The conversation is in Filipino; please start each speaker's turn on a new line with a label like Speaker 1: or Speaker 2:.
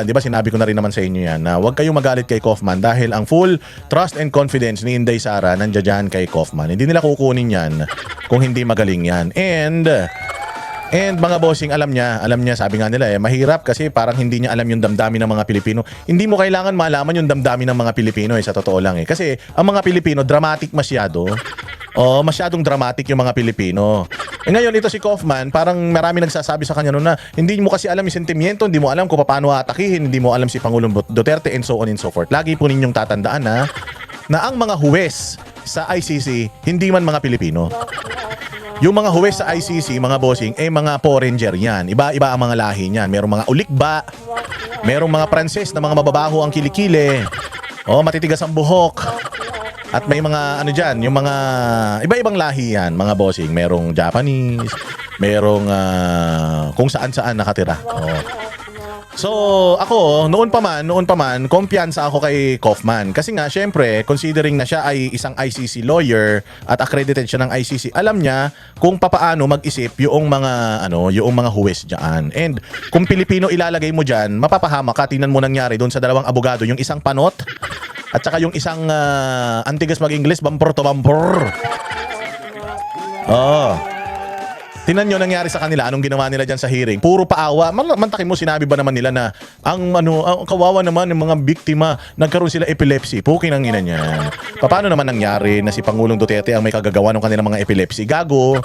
Speaker 1: Di ba sinabi ko na rin naman sa inyo yan na huwag kayong magalit kay Kaufman dahil ang full trust and confidence ni Inday Sara nandiyan kay Kaufman. Hindi nila kukunin yan kung hindi magaling yan. And mga bossing, alam niya, sabi nga nila mahirap kasi parang hindi niya alam yung damdamin ng mga Pilipino. Hindi mo kailangan malaman yung damdamin ng mga Pilipino sa totoo lang Kasi ang mga Pilipino dramatic masyado. Masyadong dramatic yung mga Pilipino. Ngayon ito si Kaufman, parang marami nagsasabi sa kanya noon na hindi mo kasi alam yung sentimiento, hindi mo alam kung paano atakihin, hindi mo alam si Pangulong Duterte and so on and so forth. Lagi po ninyong tatandaan na ang mga huwes sa ICC hindi man mga Pilipino. Yung mga huwes sa ICC, mga bossing, mga foreigner yan. Iba-iba ang mga lahi niyan. Merong mga ulikba, merong mga Pranses na mga mababaho ang kilikili. Matitigas ang buhok. At may mga dyan, yung mga iba-ibang lahi yan, mga bossing. Merong Japanese, merong kung saan-saan nakatira. So, ako, noon pa man, kumpiyansa ako kay Kaufman. Kasi nga, syempre, considering na siya ay isang ICC lawyer at accredited siya ng ICC, alam niya kung papaano mag-isip yung mga huwes dyan. And kung Pilipino ilalagay mo dyan, mapapahamak ka. Tingnan mo nangyari doon sa dalawang abogado, yung isang panot at saka yung isang antigas mag-Ingles, bumper to bumper. Tingnan nyo nangyari sa kanila, anong ginawa nila dyan sa hearing. Puro paawa. Mantakin mo, sinabi ba naman nila na ang kawawa naman ng mga biktima, nagkaroon sila epilepsy. Pukin ang ina niyan. Paano naman nangyari na si Pangulong Duterte ang may kagagawa ng kanilang mga epilepsy? Gago.